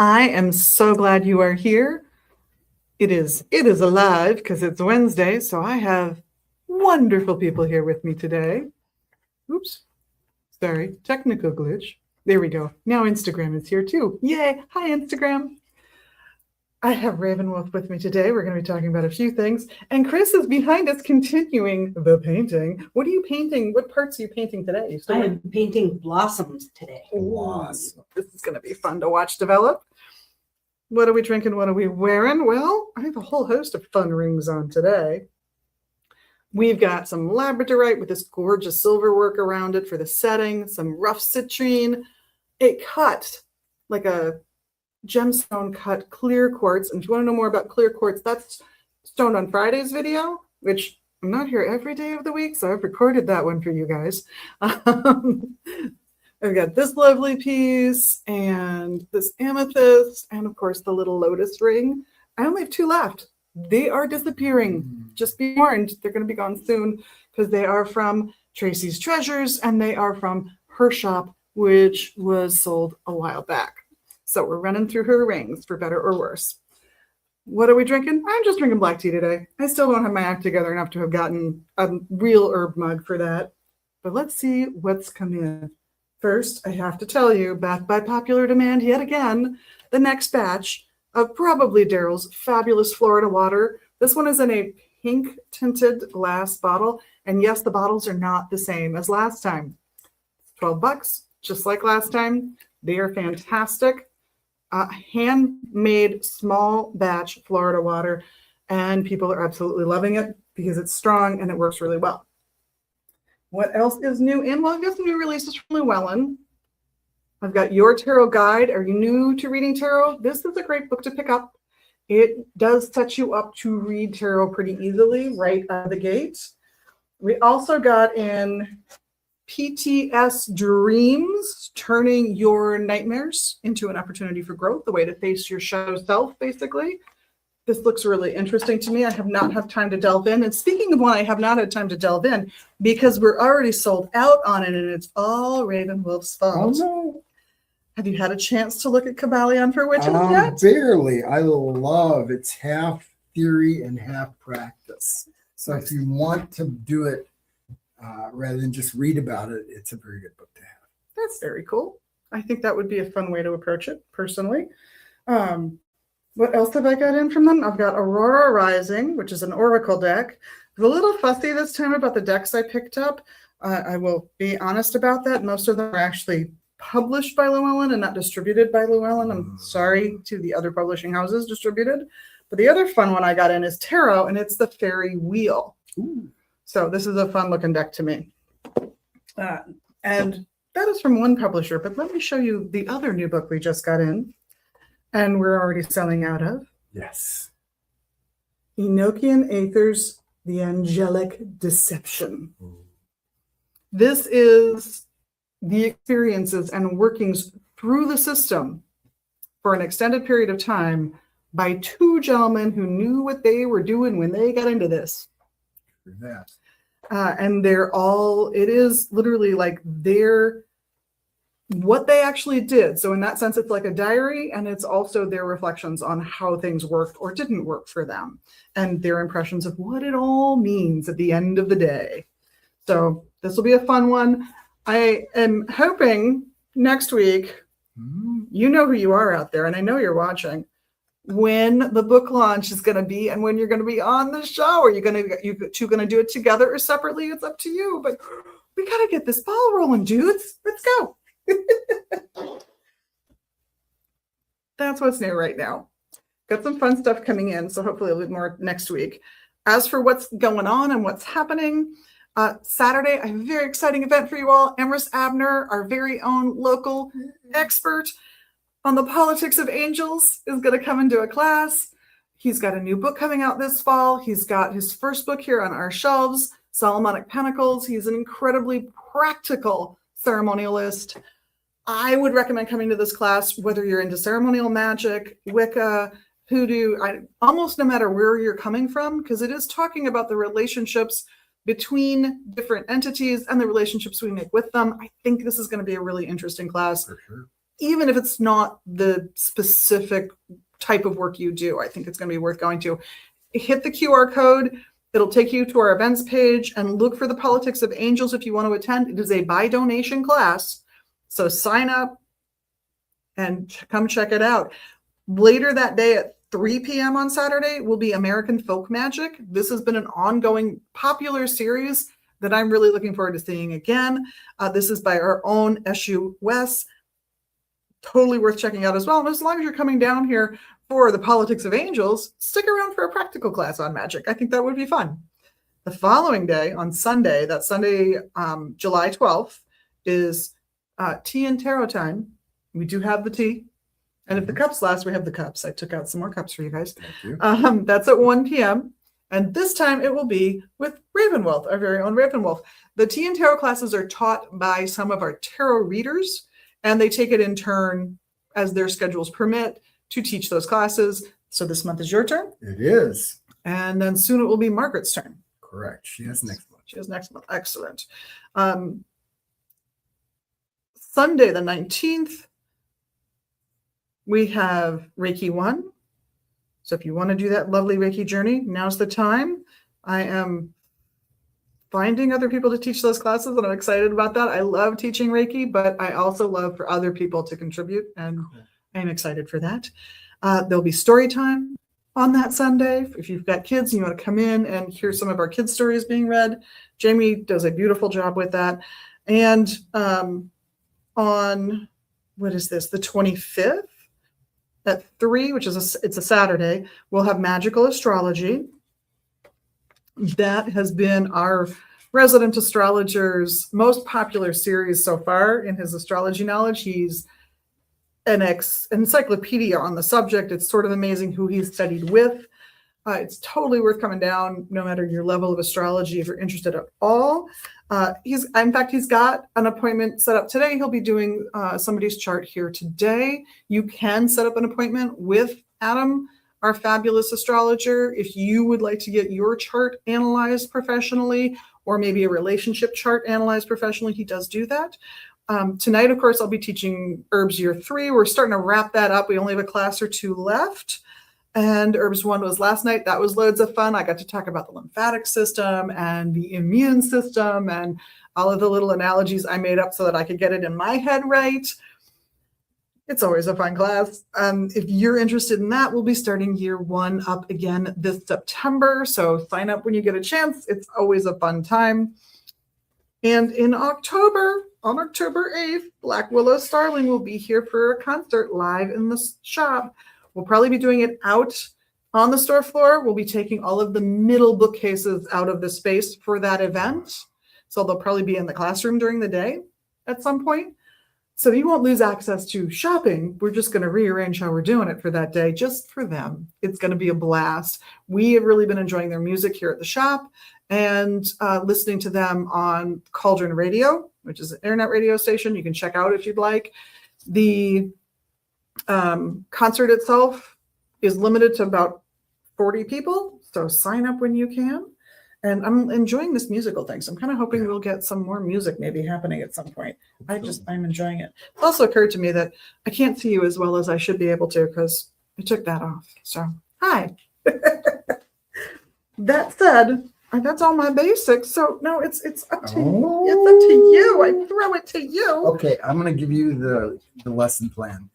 I am so glad you are here. It is alive because it's Wednesday, so I have wonderful people here with me today. Oops, sorry, technical glitch. There we go. Now Instagram is here too. Yay! Hi, Instagram. I have RavenWolf with me today. We're going to be talking about a few things. And Chris is behind us continuing the painting. What are you painting? What parts are you painting today? I am painting blossoms today. Awesome. This is going to be fun to watch develop. What are we drinking? What are we wearing? Well, I have a whole host of fun rings on today. We've got some labradorite with this gorgeous silver work around it for the setting, some rough citrine, a cut, like a gemstone cut clear quartz. And if you want to know more about clear quartz, that's Stoned on Friday's video, which I'm not here every day of the week, so I've recorded that one for you guys. I've got this lovely piece and this amethyst and, of course, the little lotus ring. I only have two left. They are disappearing. Just be warned, they're going to be gone soon because they are from Tracy's Treasures and they are from her shop, which was sold a while back. So we're running through her rings for better or worse. What are we drinking? I'm just drinking black tea today. I still don't have my act together enough to have gotten a real herb mug for that. But let's see what's come in. First, I have to tell you, back by popular demand yet again, the next batch of probably Daryl's fabulous Florida water. This one is in a pink tinted glass bottle. And yes, the bottles are not the same as last time. $12, just like last time. They are fantastic. Handmade small batch Florida water. And people are absolutely loving it because it's strong and it works really well. What else is new in? Well, I've got some new releases from Llewellyn. I've got Your Tarot Guide. Are you new to reading tarot? This is a great book to pick up. It does set you up to read tarot pretty easily right out of the gate. We also got in PTS Dreams, Turning Your Nightmares into an Opportunity for Growth, the way to face your shadow self, basically. This looks really interesting to me. I have not had time to delve in. And speaking of one, I have not had time to delve in because we're already sold out on it and it's all RavenWolf's fault. Oh, no. Have you had a chance to look at Kabbalion for Witches yet? Barely. I love it's half theory and half practice. So if you want to do it rather than just read about it, it's a very good book to have. That's very cool. I think that would be a fun way to approach it, personally. What else have I got in from them? I've got Aurora Rising, which is an Oracle deck. I'm a little fussy this time about the decks I picked up. I will be honest about that. Most of them are actually published by Llewellyn and not distributed by Llewellyn. I'm sorry to the other publishing houses distributed. But the other fun one I got in is Tarot, and it's the Fairy Wheel. Ooh. So this is a fun-looking deck to me. And that is from one publisher. But let me show you the other new book we just got in. And we're already selling out of. Yes. Enochian Aether's The Angelic Deception. This is the experiences and workings through the system for an extended period of time by two gentlemen who knew what they were doing when they got into this. Yeah. And it is literally like what they actually did. So in that sense, it's like a diary, and it's also their reflections on how things worked or didn't work for them and their impressions of what it all means at the end of the day. So this will be a fun one. I am hoping next week, you know who you are out there, and I know you're watching, when the book launch is going to be and when you're going to be on the show. Are you two going to do it together or separately? It's up to you, but we got to get this ball rolling, dudes. Let's go. That's what's new right now. Got some fun stuff coming in, so hopefully a little more next week. As for what's going on and what's happening, Saturday, I have a very exciting event for you all. Emrys Abner, our very own local expert on the politics of angels, is going to come and do a class. He's got a new book coming out this fall. He's got his first book here on our shelves, Solomonic Pentacles. He's an incredibly practical ceremonialist. I would recommend coming to this class, whether you're into ceremonial magic, Wicca, hoodoo, almost no matter where you're coming from, because it is talking about the relationships between different entities and the relationships we make with them. I think this is going to be a really interesting class. For sure. even if it's not the specific type of work you do, I think it's going to be worth going to. Hit the QR code. It'll take you to our events page and look for the Politics of Angels if you want to attend. It is a by donation class. So sign up and come check it out. Later that day at 3 p.m. on Saturday will be American Folk Magic. This has been an ongoing popular series that I'm really looking forward to seeing again. This is by our own SU Wes. Totally worth checking out as well. And as long as you're coming down here for the Politics of Angels, stick around for a practical class on magic. I think that would be fun. The following day, on Sunday, that Sunday, July 12th, is tea and tarot time. We do have the tea. And if the cups last, we have the cups. I took out some more cups for you guys. Thank you. That's at 1 p.m. And this time it will be with RavenWolf, our very own RavenWolf. The tea and tarot classes are taught by some of our tarot readers, and they take it in turn as their schedules permit to teach those classes. So this month is your turn. It is. And then soon it will be Margaret's turn. Correct. She has next month. She has next month. Excellent. Sunday, the 19th, we have Reiki 1. So if you want to do that lovely Reiki journey, now's the time. I am finding other people to teach those classes, and I'm excited about that. I love teaching Reiki, but I also love for other people to contribute, and I'm excited for that. There'll be story time on that Sunday. If you've got kids and you want to come in and hear some of our kids' stories being read, Jamie does a beautiful job with that. And on, what is this, the 25th at 3, which is it's a Saturday, we'll have Magical Astrology. That has been our resident astrologer's most popular series so far in his astrology knowledge. He's an encyclopedia on the subject. It's sort of amazing who he's studied with. It's totally worth coming down, no matter your level of astrology, if you're interested at all. He's got an appointment set up today. He'll be doing somebody's chart here today. You can set up an appointment with Adam, our fabulous astrologer, if you would like to get your chart analyzed professionally, or maybe a relationship chart analyzed professionally. He does do that. Tonight, of course, I'll be teaching Herbs Year 3. We're starting to wrap that up. We only have a class or two left. And Herbs 1 was last night. That was loads of fun. I got to talk about the lymphatic system and the immune system and all of the little analogies I made up so that I could get it in my head right. It's always a fun class. If you're interested in that, we'll be starting Year 1 up again this September. So sign up when you get a chance. It's always a fun time. And in October, on October 8th, Black Willow Starling will be here for a concert live in the shop. We'll probably be doing it out on the store floor. We'll be taking all of the middle bookcases out of the space for that event. So they'll probably be in the classroom during the day at some point. So you won't lose access to shopping. We're just going to rearrange how we're doing it for that day, just for them. It's going to be a blast. We have really been enjoying their music here at the shop and listening to them on Cauldron Radio, which is an internet radio station you can check out if you'd like. The concert itself is limited to about 40 people, so sign up when you can. And I'm enjoying this musical thing, so I'm kind of hoping we'll get some more music maybe happening at some point. I'm enjoying it. It also occurred to me that I can't see you as well as I should be able to because I took that off. So hi. That said, that's all my basics. So no, it's up to you. It's up to you. I throw it to you. Okay, I'm going to give you the lesson plan.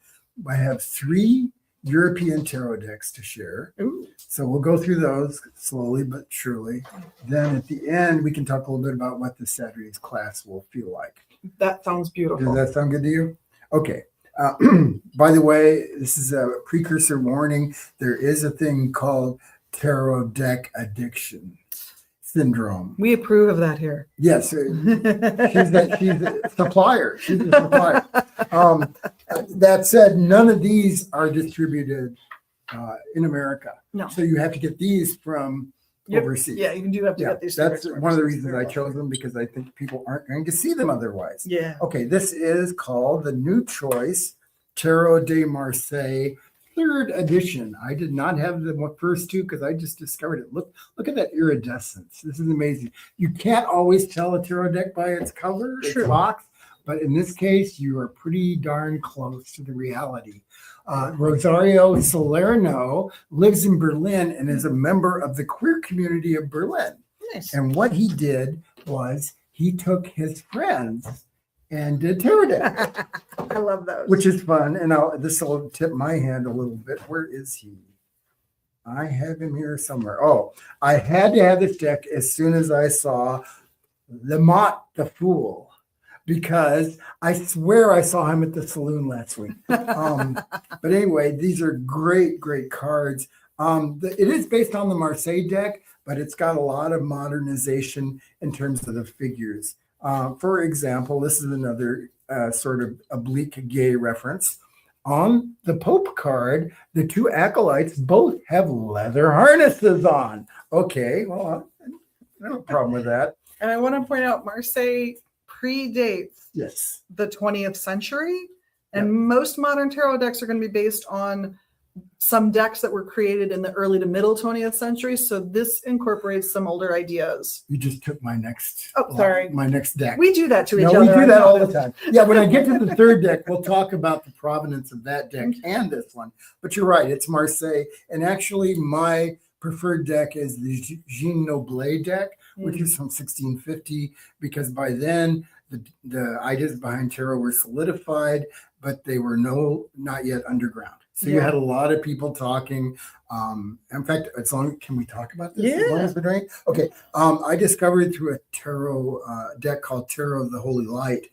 I have 3 European tarot decks to share. Ooh. So we'll go through those slowly but surely. Then at the end, we can talk a little bit about what the Saturday's class will feel like. That sounds beautiful. Does that sound good to you? Okay. By the way, this is a precursor warning. There is a thing called tarot deck addiction syndrome. We approve of that here. Yes, she's a supplier. She's a supplier. That said, none of these are distributed in America. No. So you have to get these from overseas. Yeah, you do have to get these. That's one of the reasons I chose them, because I think people aren't going to see them otherwise. Yeah. Okay, this is called the New Choice Tarot de Marseille 3rd edition. I did not have the first 2 because I just discovered it. Look at that iridescence. This is amazing. You can't always tell a tarot deck by its cover, its box. but in this case, you are pretty darn close to the reality. Rosario Salerno lives in Berlin and is a member of the queer community of Berlin. Nice. And what he did was he took his friends and did tarot decks, I love those. which is fun. And this will tip my hand a little bit. Where is he? I have him here somewhere. Oh, I had to have this deck as soon as I saw Lamont the Fool, because I swear I saw him at the saloon last week. But anyway, these are great, great cards. It is based on the Marseille deck, but it's got a lot of modernization in terms of the figures. For example, this is another sort of oblique gay reference. On the Pope card, the two acolytes both have leather harnesses on. Okay, well, no problem with that. And I want to point out Marseille predates Yes. the 20th century. And most modern tarot decks are going to be based on some decks that were created in the early to middle 20th century. So this incorporates some older ideas. You just took my next. Oh, sorry. My next deck. We do that to each No, other. we do I that all the noticed. time. Yeah, when I get to the third deck, we'll talk about the provenance of that deck and this one. But you're right, it's Marseille. And actually, my preferred deck is the Jean Noblet deck, which is from 1650, because by then the ideas behind tarot were solidified, but they were not yet underground. So you had a lot of people talking. In fact, can we talk about this? Yeah. As long as we're doing it? Okay. I discovered through a tarot deck called Tarot of the Holy Light.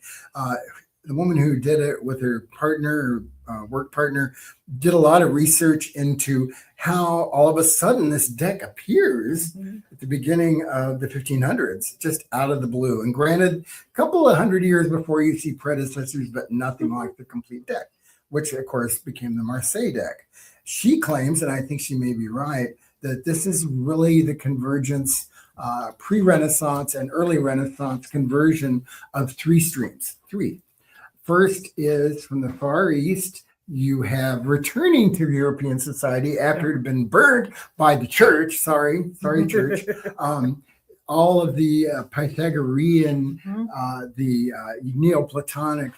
The woman who did it with her partner, work partner, did a lot of research into how all of a sudden this deck appears at the beginning of the 1500s, just out of the blue. And granted, a couple of hundred years before you see predecessors, but nothing like the complete deck, which of course became the Marseille deck. She claims, and I think she may be right, that this is really the convergence, pre-Renaissance and early Renaissance conversion of three streams. First is from the Far East, you have returning to European society after it had been burned by the church. Sorry, church. All of the Pythagorean, the Neoplatonic,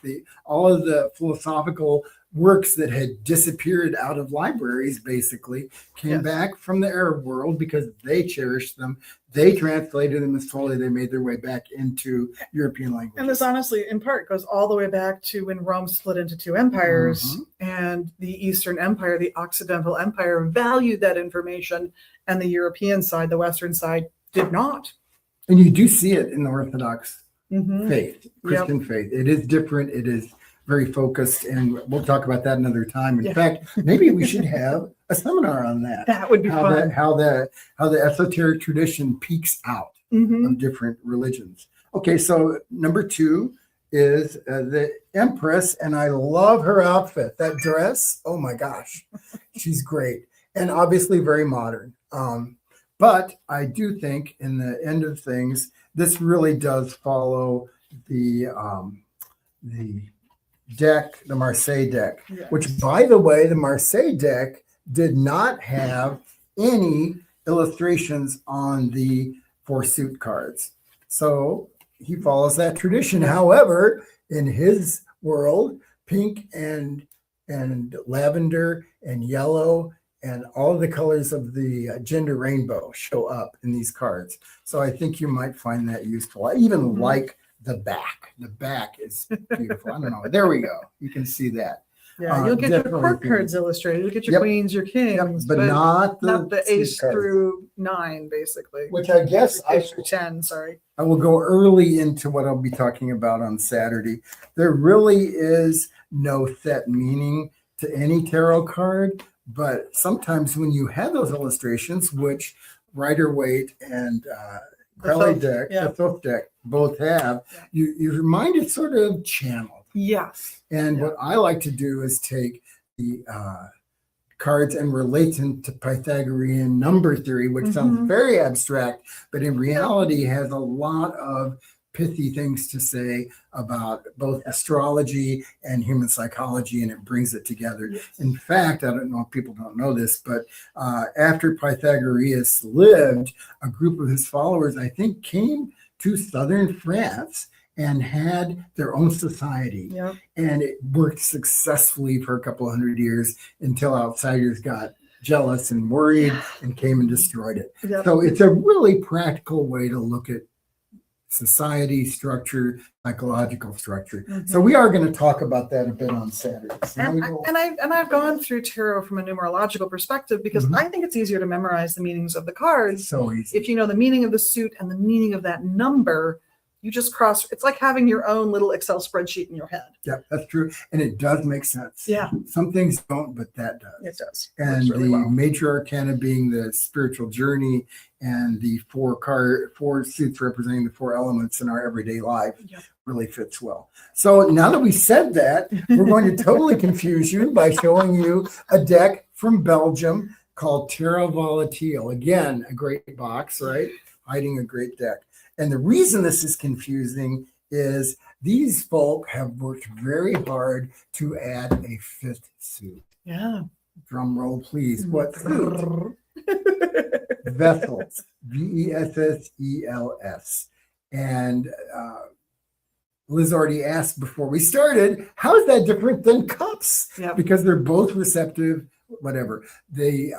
all of the philosophical works that had disappeared out of libraries basically came back from the Arab world because they cherished them. They translated them as slowly they made their way back into European languages. And this honestly, in part, goes all the way back to when Rome split into two empires, and the Eastern Empire, the Occidental Empire, valued that information, and the European side, the Western side, did not. And you do see it in the Orthodox faith, Christian faith. It is different. It is very focused, and we'll talk about that another time. In fact, maybe we should have a seminar on that. That would be fun. How the esoteric tradition peeks out of different religions. Okay, so number 2 is the Empress, and I love her outfit. That dress, oh my gosh, she's great, and obviously very modern. But I do think, in the end of things, this really does follow the deck, the Marseille deck, which, by the way, the Marseille deck did not have any illustrations on the 4 suit cards. So he follows that tradition. However, in his world, pink and lavender and yellow and all the colors of the gender rainbow show up in these cards. So I think you might find that useful. I even like the back. The back is beautiful. I don't know. There we go. You can see that. Yeah, you'll get your court cards illustrated. You'll get your queens, your kings, but not the ace cards. through 9, basically. Which I guess ace through 10. Sorry. I will go early into what I'll be talking about on Saturday. There really is no set meaning to any tarot card, but sometimes when you have those illustrations, which Rider-Waite and Crowley deck, the Thoth deck, both have, your mind is sort of channeled. Yes. And what I like to do is take the cards and relate them to Pythagorean number theory, which sounds very abstract, but in reality has a lot of pithy things to say about both astrology and human psychology, and it brings it together. In fact, I don't know if people don't know this, but after Pythagoras lived, a group of his followers, I think, came to southern France and had their own society. Yeah. And it worked successfully for a couple of 100 years until outsiders got jealous and worried and came and destroyed it. Yep. So it's a really practical way to look at society structure, psychological structure. So we are going to talk about that a bit on Saturdays. And I've gone through tarot from a numerological perspective because I think it's easier to memorize the meanings of the cards. So easy. If you know the meaning of the suit and the meaning of that number, you just cross. It's like having your own little Excel spreadsheet in your head. Yeah, that's true. And it does make sense. Yeah. Some things don't, but that does. It does. And Works really the well. major arcana being the spiritual journey and the four suits representing the four elements in our everyday life really fits well. So now that we said that, we're going to totally confuse you by showing you a deck from Belgium called Terra Volatile. Again, a great box, right? Hiding a great deck. And the reason this is confusing is these folk have worked very hard to add a fifth suit. Yeah. Drum roll, please. What suit? Vessels. Vessels. And Liz already asked before we started, how is that different than cups? Yep. Because they're both receptive, whatever. The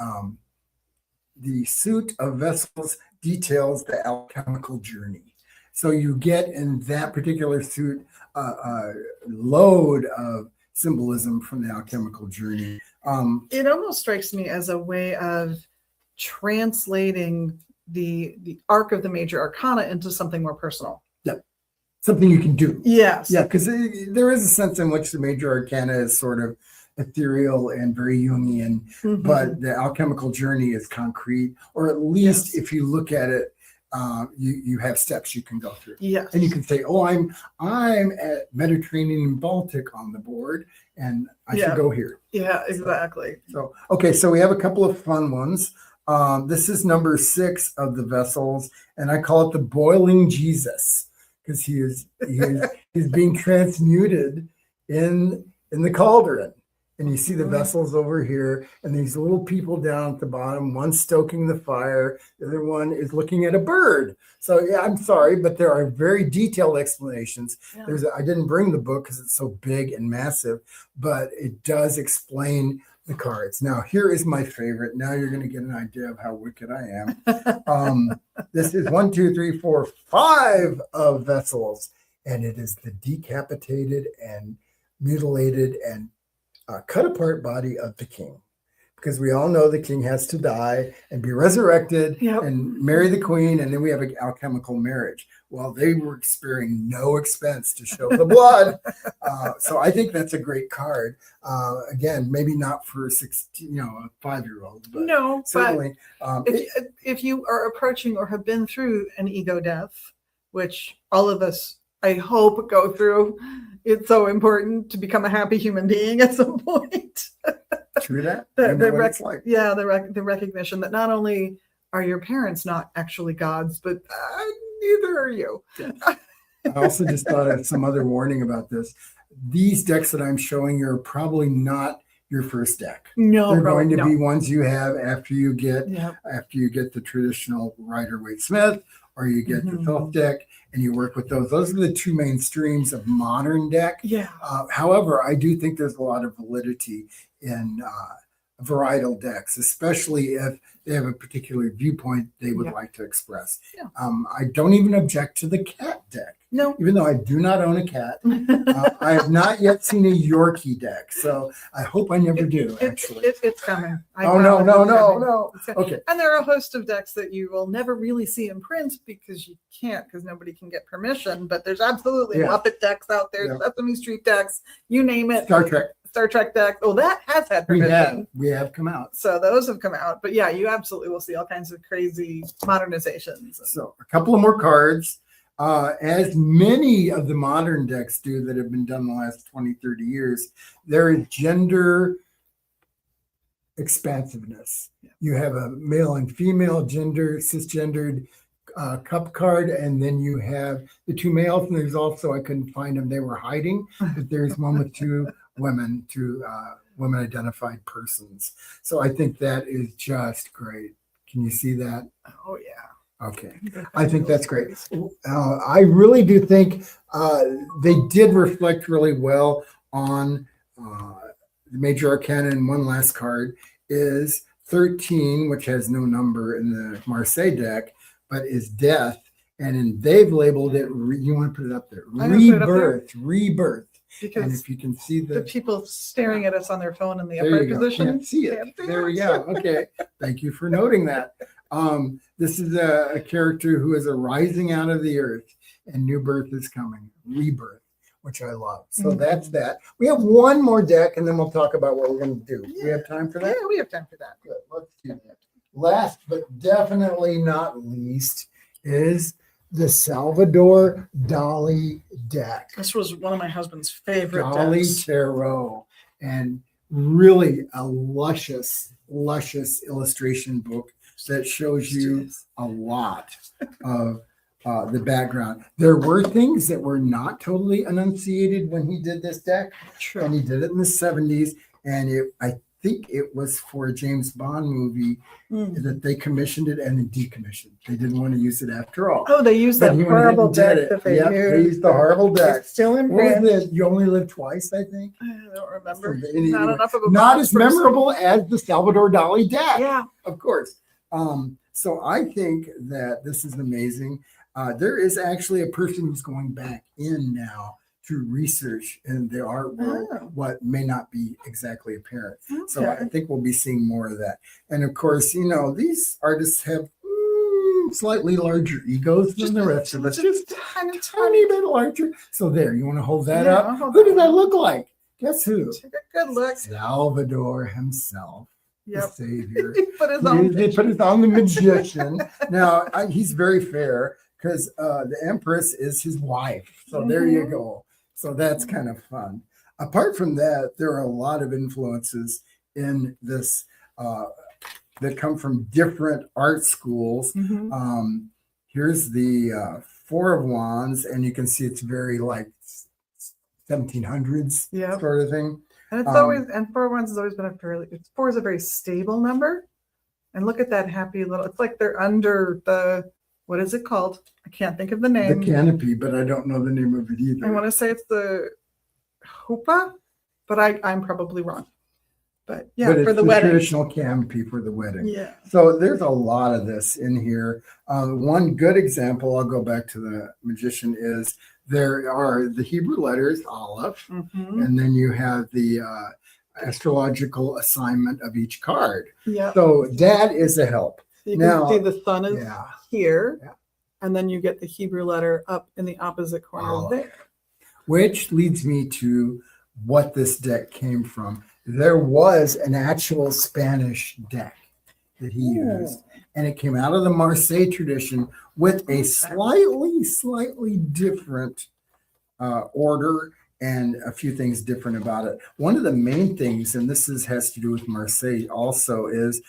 suit of vessels details the alchemical journey. So you get in that particular suit a load of symbolism from the alchemical journey. It almost strikes me as a way of translating the arc of the major arcana into something more personal. Yeah, something you can do. Yes. Yeah, because there is a sense in which the major arcana is sort of ethereal and very Jungian, but the alchemical journey is concrete, or at least if you look at it, you have steps you can go through. Yes. And you can say, oh, I'm at Mediterranean and Baltic on the board, and I should go here. Yeah, exactly. So, okay, so we have a couple of fun ones. This is number 6 of the vessels, and I call it the boiling Jesus, because he's being transmuted in the cauldron. And you see the vessels over here, and these little people down at the bottom. One's stoking the fire, the other one is looking at a bird. So yeah, I'm sorry, but there are very detailed explanations. Yeah. I didn't bring the book because it's so big and massive, but it does explain the cards. Now, here is my favorite. Now you're going to get an idea of how wicked I am. This is 1, 2, 3, 4, 5 of vessels, and it is the decapitated and mutilated and cut apart body of the king, because we all know the king has to die and be resurrected and marry the queen, and then we have an alchemical marriage. Well, they were sparing no expense to show the blood. So I think that's a great card. Again, maybe not for a 5-year-old, but no, certainly. But if you are approaching or have been through an ego death, which all of us, I hope, go through, it's so important to become a happy human being at some point. True that. The recognition that not only are your parents not actually gods, but neither are you. Yeah. I also just thought of some other warning about this. These decks that I'm showing you are probably not your first deck. No, they're going to be ones you have after you get the traditional Rider-Waite-Smith, or you get the Thoth deck, and you work with those. Those are the two main streams of modern deck. Yeah. However, I do think there's a lot of validity in varietal decks, especially if they have a particular viewpoint they would like to express. Yeah. I don't even object to the cat deck. No. Even though I do not own a cat. I have not yet seen a Yorkie deck, so I hope I never do, actually. It's coming. No. Okay. And there are a host of decks that you will never really see in print because you can't, because nobody can get permission, but there's absolutely Muppet decks out there, Sesame Street decks, you name it. Star Trek deck. Oh, that has had permission. We have come out. So those have come out. But yeah, you absolutely will see all kinds of crazy modernizations. So a couple of more cards. As many of the modern decks do that have been done in the last 20, 30 years, there is gender expansiveness. Yeah. You have a male and female gender, cisgendered cup card, and then you have the two males, and there's also, I couldn't find them, they were hiding, but there's one with two women, women identified persons. So I think that is just great. Can you see that? Oh, yeah. Okay. I think that's great. I really do think they did reflect really well on the major arcana. And one last card is 13, which has no number in the Marseille deck, but is death. And they've labeled it, you want to put it up there, I'm gonna put it up there. rebirth. And Because if you can see the people staring at us on their phone in the there upright you go. position. Can't see it. can't see There we it. go. Okay. Thank you for noting that. This is a character who is arising out of the earth and new birth is coming, rebirth, which I love. So that's that. We have one more deck and then we'll talk about what we're going to do. We have time for that? Yeah, we have time for that. Good. Let's do that. Last but definitely not least is the Salvador Dali deck. This was one of my husband's favorite Dali decks. Tarot, and really a luscious illustration book that shows you a lot of the background. There were things that were not totally enunciated when he did this deck, True. and he did it in the 70s, and I think it was for a James Bond movie that they commissioned it and then decommissioned. They didn't want to use it after all. Oh, they used But that he went ahead horrible and did deck it. that they Yep, used. they used the horrible deck. It's still in What was print. it? You only live twice, I think. I don't remember. Something. Not enough of a Not Bond as person. memorable as the Salvador Dali deck. Yeah. Of course. So I think that this is amazing. There is actually a person who's going back in now to research in the art world what may not be exactly apparent. So I think we'll be seeing more of that. And of course, these artists have slightly larger egos than the rest of us. Just tiny bit larger. So there, you want to hold that Yeah, up? I'll hold Who that does that up. look like? Guess who? Take a good look. Salvador himself. Yep. The savior. He put his own. They put it on the magician. Now he's very fair because the Empress is his wife. So there you go. So that's kind of fun. Apart from that, there are a lot of influences in this that come from different art schools. Here's the Four of Wands, and you can see it's very like 1700s sort of thing. And it's always, and 4 of Wands has always been four is a very stable number. And look at that happy little, it's like they're under the, what is it called? I can't think of the name. The canopy, but I don't know the name of it either. I want to say it's the hoopah, but I'm probably wrong. But yeah, but for it's the wedding. Traditional canopy for the wedding. Yeah. So there's a lot of this in here. One good example, I'll go back to the magician, is there are the Hebrew letters, Aleph, and then you have the astrological assignment of each card. Yeah. So that is a help. You Now, can see the sun is yeah. here, Yeah. and then you get the Hebrew letter up in the opposite corner Aleph. there. Which leads me to what this deck came from. There was an actual Spanish deck that he used, and it came out of the Marseille tradition with a slightly different order and a few things different about it. One of the main things, and has to do with Marseille also, is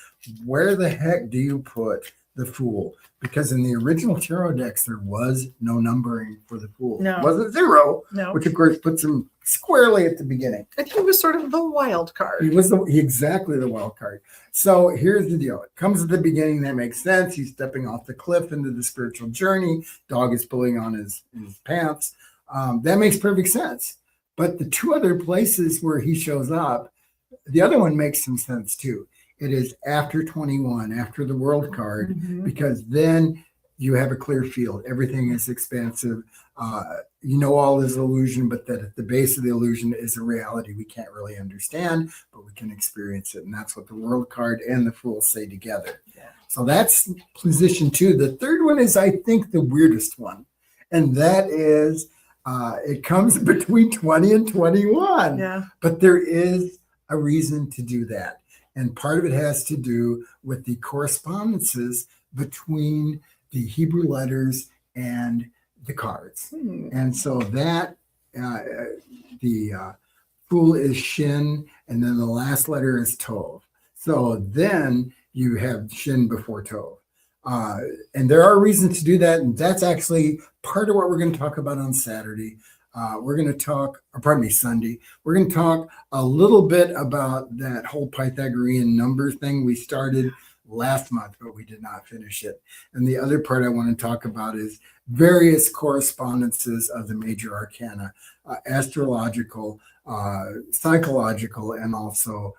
where the heck do you put the Fool? Because in the original tarot decks, there was no numbering for the Fool. No. It wasn't 0, No. which of course puts him squarely at the beginning. And he was sort of the wild card. He was exactly the wild card. So here's the deal. It comes at the beginning. That makes sense. He's stepping off the cliff into the spiritual journey. Dog is pulling on his pants. That makes perfect sense. But the two other places where he shows up, the other one makes some sense too. It is after 21, after the world card, because then you have a clear field. Everything is expansive. All is illusion, but that at the base of the illusion is a reality we can't really understand, but we can experience it. And that's what the world card and the Fool say together. Yeah. So that's position 2. The third one is, I think, the weirdest one. And that is, it comes between 20 and 21. Yeah. But there is a reason to do that. And part of it has to do with the correspondences between the Hebrew letters and the cards. And so that the Fool is Shin, and then the last letter is Tov. So then you have Shin before Tov. And there are reasons to do that. And that's actually part of what we're going to talk about on Saturday. We're going to talk, Sunday. We're going to talk a little bit about that whole Pythagorean number thing we started last month, but we did not finish it. And the other part I want to talk about is various correspondences of the major arcana, astrological, psychological, and also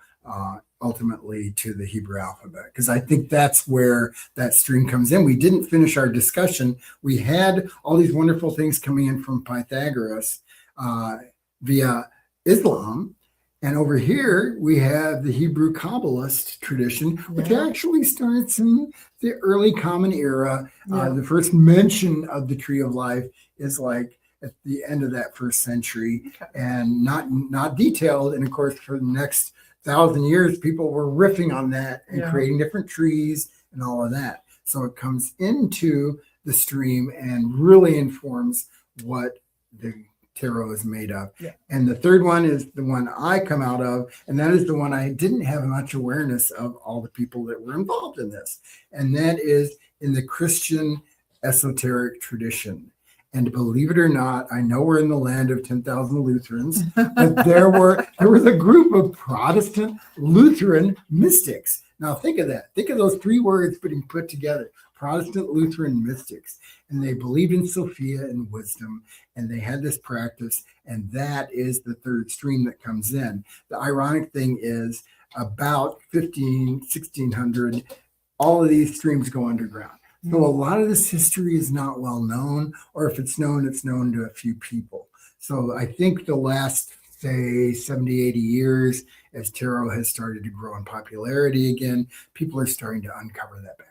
ultimately to the Hebrew alphabet, because I think that's where that stream comes in. We didn't finish our discussion. We had all these wonderful things coming in from Pythagoras via Islam. And over here, we have the Hebrew Kabbalist tradition, which actually starts in the early Common Era. The first mention of the Tree of Life is like at the end of that first century, and not detailed. And of course, for the next 1,000 years, people were riffing on that and creating different trees and all of that. So it comes into the stream and really informs what the tarot is made of. And the third one is the one I come out of, and that is the one I didn't have much awareness of all the people that were involved in this. And that is in the Christian esoteric tradition. And believe it or not, I know we're in the land of 10,000 Lutherans, but there was a group of Protestant Lutheran mystics. Now think of that. Think of those three words being put together. Protestant Lutheran mystics. And they believed in Sophia and wisdom, and they had this practice, and that is the third stream that comes in. The ironic thing is about 1600, all of these streams go underground. So a lot of this history is not well known, or if it's known to a few people. So I think the last, say, 70, 80 years, as tarot has started to grow in popularity again, people are starting to uncover that background.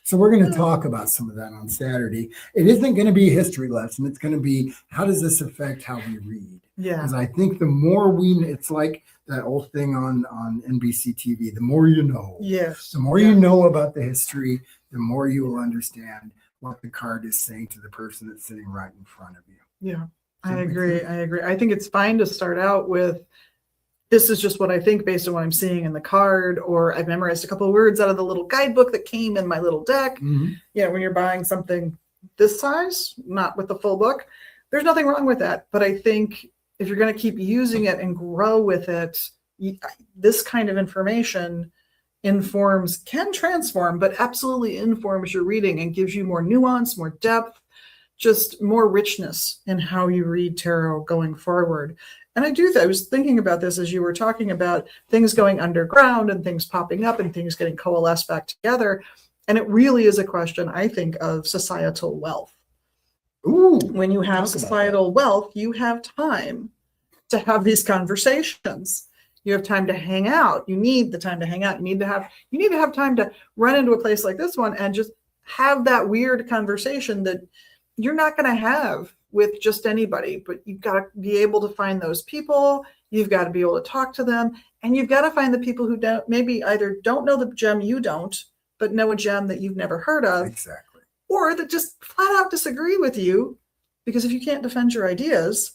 So we're going to talk about some of that on Saturday. It isn't going to be a history lesson. It's going to be, how does this affect how we read? Because I think the more it's like that old thing on NBC TV, the more you know. The more you know about the history, the more you will understand what the card is saying to the person that's sitting right in front of you. I agree. I think it's fine to start out with, this is just what I think based on what I'm seeing in the card, or I've memorized a couple of words out of the little guidebook that came in my little deck. When you're buying something this size, not with the full book, there's nothing wrong with that. But I think if you're going to keep using it and grow with it, this kind of information can transform, but absolutely informs your reading and gives you more nuance, more depth, just more richness in how you read tarot going forward. And I was thinking about this as you were talking about things going underground and things popping up and things getting coalesced back together. And it really is a question, I think, of societal wealth. When you have societal wealth, you have time to have these conversations. You have time to hang out. You need the time to hang out. You need to have time to run into a place like this one and just have that weird conversation that you're not going to have with just anybody, but you've got to be able to find those people. You've got to be able to talk to them, and you've got to find the people who maybe either don't know the gem you don't, but know a gem that you've never heard of, or that just flat out disagree with you, because if you can't defend your ideas,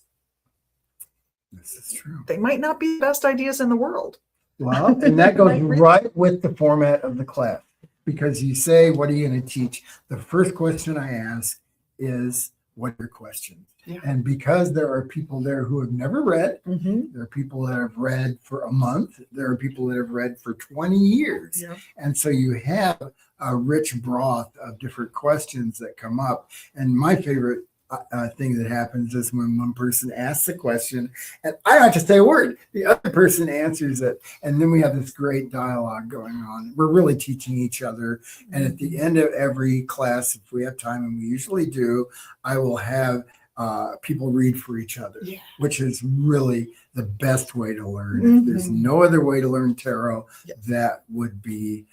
this is true. They might not be the best ideas in the world. Well, and that goes right with the format of the class, because you say, what are you going to teach? The first question I ask is, what are your questions? And because there are people there who have never read, there are people that have read for a month, there are people that have read for 20 years. And so you have a rich broth of different questions that come up. And my favorite thing that happens is when one person asks a question and I don't have to say a word, the other person answers it, and then we have this great dialogue going on. We're really teaching each other, and at the end of every class, if we have time, and we usually do, I will have people read for each other, which is really the best way to learn. If there's no other way to learn tarot, that would be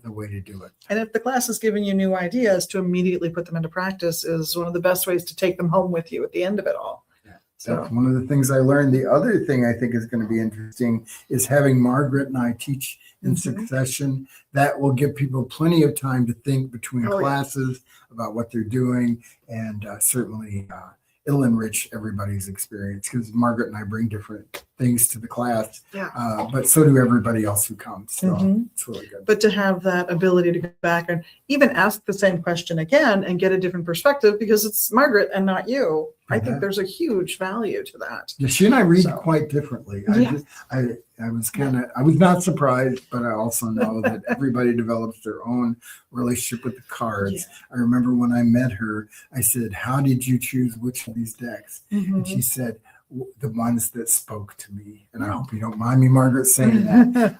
the way to do it. And if the class is giving you new ideas, to immediately put them into practice is one of the best ways to take them home with you at the end of it all. That's one of the things I learned. The other thing I think is going to be interesting is having Margaret and I teach in succession. That will give people plenty of time to think between classes about what they're doing, and certainly it'll enrich everybody's experience, because Margaret and I bring different things to the class. Yeah. But so do everybody else who comes. So Mhm. it's really good. But to have that ability to go back and even ask the same question again and get a different perspective because it's Margaret and not you, I think there's a huge value to that. Yeah, she and I read So- quite differently. Yeah. I was not surprised, but I also know that everybody develops their own relationship with the cards. I remember when I met her, I said, "How did you choose which of these decks?" And she said, "The ones that spoke to me." And I hope you don't mind me, Margaret, saying that.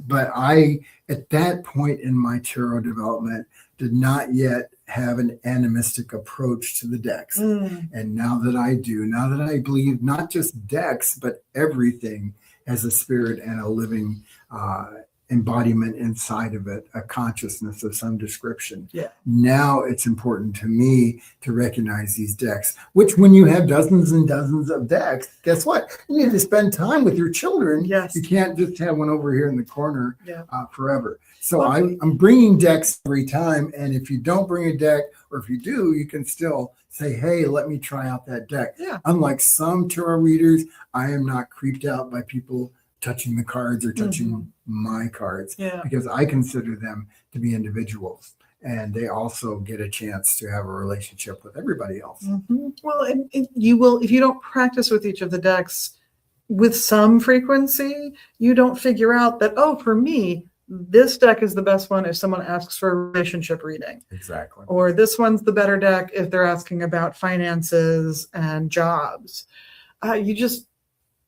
But I, at that point in my tarot development, did not yet have an animistic approach to the decks. And now that I do, now that I believe not just decks, but everything has a spirit and a living embodiment inside of it, a consciousness of some description. Yeah. Now it's important to me to recognize these decks, which when you have dozens and dozens of decks, guess what? You need to spend time with your children. Yes. You can't just have one over here in the corner forever. So Well, I'm bringing decks every time. And if you don't bring a deck, or if you do, you can still say, "Hey, let me try out that deck." Yeah. Unlike some tarot readers, I am not creeped out by people touching the cards or touching my cards because I consider them to be individuals. And they also get a chance to have a relationship with everybody else. Well, and you will, if you don't practice with each of the decks with some frequency, you don't figure out that, oh, for me, this deck is the best one if someone asks for a relationship reading. Exactly. Or this one's the better deck if they're asking about finances and jobs.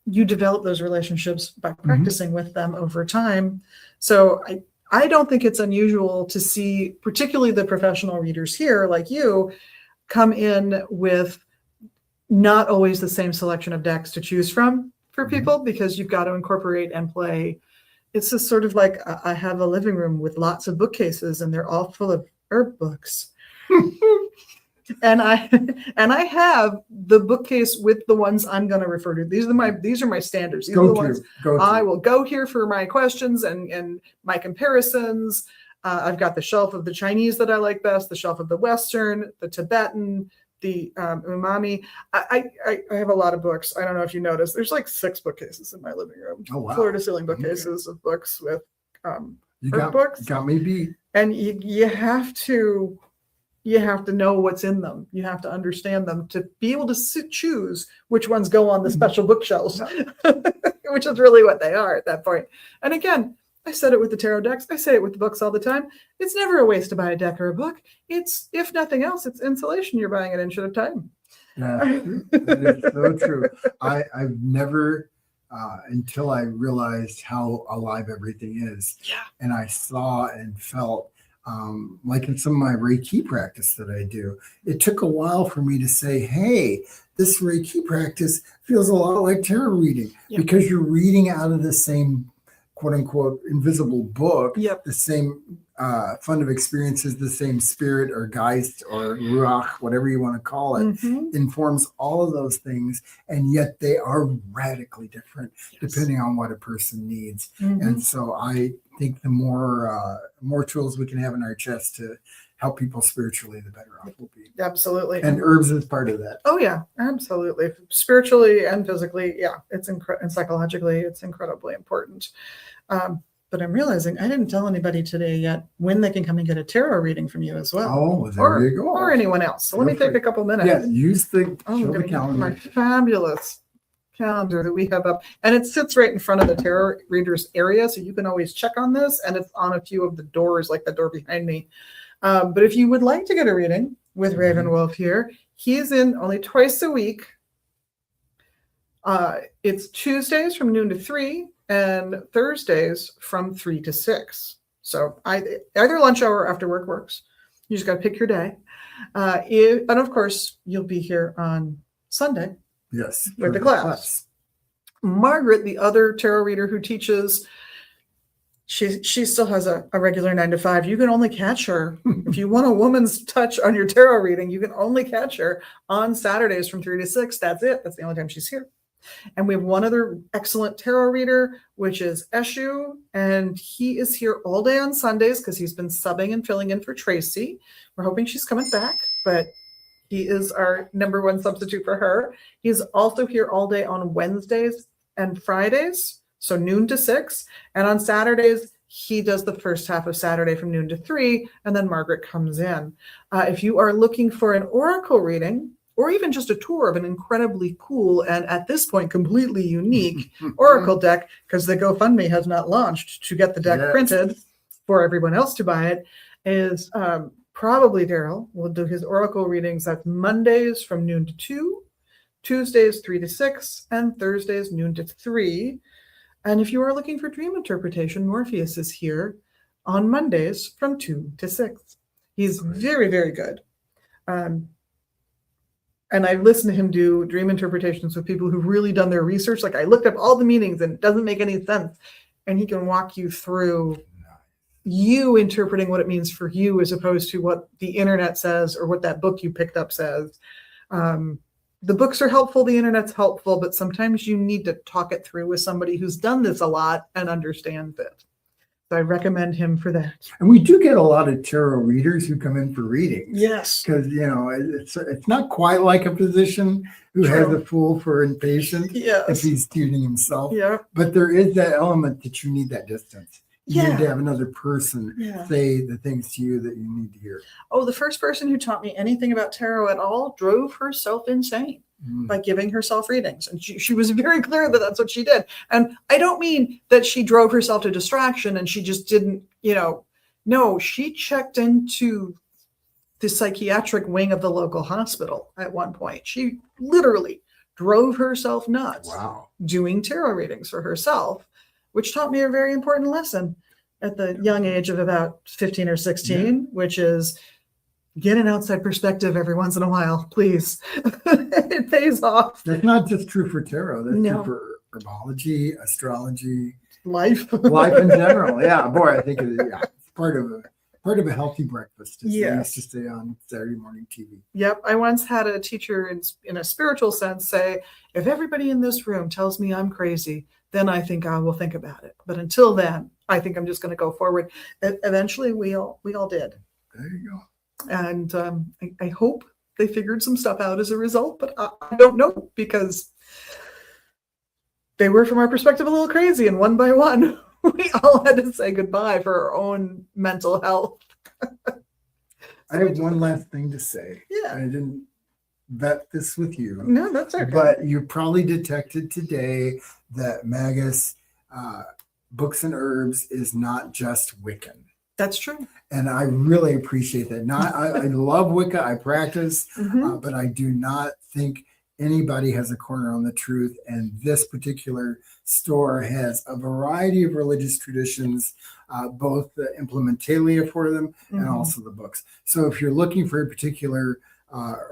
You develop those relationships by practicing with them over time. So I don't think it's unusual to see, particularly the professional readers here like you, come in with not always the same selection of decks to choose from for people because you've got to incorporate and play. It's just sort of like I have a living room with lots of bookcases and they're all full of herb books. And I have the bookcase with the ones I'm going to refer to. These are my standards. These are the ones I will go here for my questions and my comparisons. I've got the shelf of the Chinese that I like best, the shelf of the Western, the Tibetan, the umami. I have a lot of books. I don't know if you noticed. There's like 6 bookcases in my living room. Oh, wow. Floor to ceiling bookcases of books with books. Got me beat. And you have to know what's in them. You have to understand them to be able to choose which ones go on the special bookshelves, which is really what they are at that point. And again, I said it with the tarot decks. I say it with the books all the time. It's never a waste to buy a deck or a book. It's, if nothing else, it's insulation. You're buying an inch at a time. Yeah, that is so true. I've never, until I realized how alive everything is. Yeah. And I saw and felt, like in some of my Reiki practice that I do, it took a while for me to say, hey, this Reiki practice feels a lot like tarot reading because you're reading out of the same quote unquote invisible book, the same fund of experiences, the same spirit or geist or ruach, whatever you want to call it, informs all of those things. And yet they are radically different depending on what a person needs. And so I think the more tools we can have in our chest to help people spiritually, the better off we'll be. Absolutely. And herbs is part of that. Oh yeah, absolutely. Spiritually and physically, it's and psychologically, it's incredibly important. But I'm realizing I didn't tell anybody today yet when they can come and get a tarot reading from you as well. Oh, there you go. Or anyone else. So let me take a couple minutes. Yeah, use the show the calendar. My fabulous calendar that we have up. And it sits right in front of the tarot readers area. So you can always check on this. And it's on a few of the doors, like the door behind me. But if you would like to get a reading with RavenWolf here, he's in only twice a week. It's Tuesdays from noon to 3 and Thursdays from 3 to 6. So either lunch hour or after work works. You just got to pick your day. And of course, you'll be here on Sunday. Yes. With the class. Margaret, the other tarot reader who teaches, she still has a regular 9 to 5. You can only catch her. If you want a woman's touch on your tarot reading, you can only catch her on Saturdays from 3 to 6. That's it. That's the only time she's here. And we have one other excellent tarot reader, which is Eshu, and he is here all day on Sundays because he's been subbing and filling in for Tracy. We're hoping she's coming back, but he is our #1 substitute for her. He's also here all day on Wednesdays and Fridays, so noon to 6. And on Saturdays, he does the first half of Saturday from noon to 3, and then Margaret comes in. If you are looking for an oracle reading, or even just a tour of an incredibly cool and at this point completely unique oracle deck, because the GoFundMe has not launched to get the deck printed for everyone else to buy it, is probably Daryl will do his oracle readings at Mondays from noon to 2, Tuesdays 3 to 6, and Thursdays noon to 3. And if you are looking for dream interpretation, Morpheus is here on Mondays from 2 to 6. He's very, very good. And I've listened to him do dream interpretations with people who've really done their research. Like I looked up all the meanings and it doesn't make any sense. And he can walk you through you interpreting what it means for you as opposed to what the internet says or what that book you picked up says. The books are helpful, the internet's helpful, but sometimes you need to talk it through with somebody who's done this a lot and understands it. So I recommend him for that. And we do get a lot of tarot readers who come in for readings. Yes. Because, it's not quite like a physician who has a fool for impatient if he's tuning himself. Yeah. But there is that element that you need that distance. You need to have another person say the things to you that you need to hear. Oh, the first person who taught me anything about tarot at all drove herself insane by giving herself readings. And she was very clear that that's what she did. And I don't mean that she drove herself to distraction and she just didn't, no, she checked into the psychiatric wing of the local hospital at one point. She literally drove herself nuts doing tarot readings for herself, which taught me a very important lesson at the young age of about 15 or 16, which is get an outside perspective every once in a while, please. It pays off. That's not just true for tarot. That's true for herbology, astrology, life in general. Yeah, boy, I think it's part of a healthy breakfast. As they used to say on Saturday morning TV. Yep. I once had a teacher in a spiritual sense say, if everybody in this room tells me I'm crazy, then I think I will think about it. But until then, I think I'm just going to go forward. Eventually, we all did. There you go. And I hope they figured some stuff out as a result, but I don't know because they were, from our perspective, a little crazy. And one by one, we all had to say goodbye for our own mental health. I have one last thing to say. Yeah. I didn't vet this with you. No, that's okay. But you probably detected today that Magus Books and Herbs is not just Wiccan. That's true. And I really appreciate that. I love Wicca. I practice, but I do not think anybody has a corner on the truth. And this particular store has a variety of religious traditions, both the implementalia for them and also the books. So if you're looking for a particular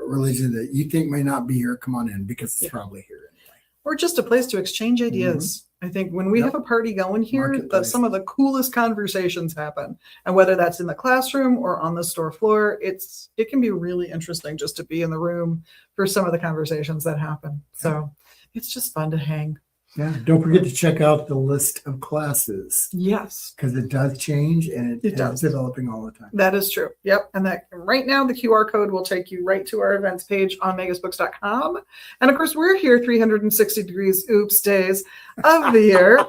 religion that you think may not be here, come on in because it's probably here anyway. Or just a place to exchange ideas. I think when we have a party going here, that some of the coolest conversations happen. And whether that's in the classroom or on the store floor, it can be really interesting just to be in the room for some of the conversations that happen. So it's just fun to hang. Yeah. Don't forget to check out the list of classes. Yes. Because it does change and it does developing all the time. That is true. Yep. And that right now the QR code will take you right to our events page on magusbooks.com. And of course, we're here 360 degrees days of the year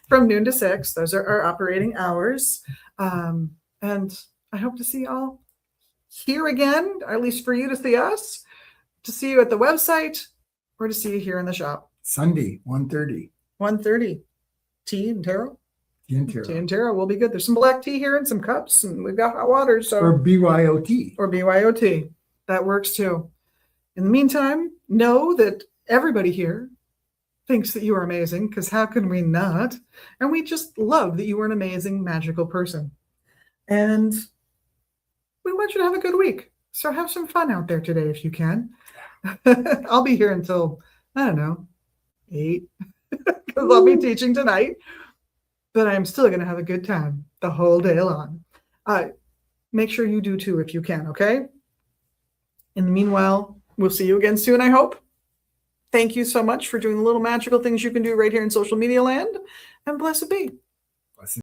from noon to 6. Those are our operating hours. And I hope to see you all here again, or at least for you to see us, to see you at the website, or to see you here in the shop. Sunday, 1:30. 1:30. Tea and tarot. Tea and tarot will be good. There's some black tea here and some cups, and we've got hot water. So or BYOT. Or BYOT. That works too. In the meantime, know that everybody here thinks that you are amazing, because how can we not? And we just love that you are an amazing, magical person. And we want you to have a good week. So have some fun out there today if you can. I'll be here until, I don't know, 8, because I'll be teaching tonight. But I'm still going to have a good time the whole day long. Make sure you do too if you can, okay? In the meanwhile, we'll see you again soon, I hope. Thank you so much for doing the little magical things you can do right here in social media land. And blessed be.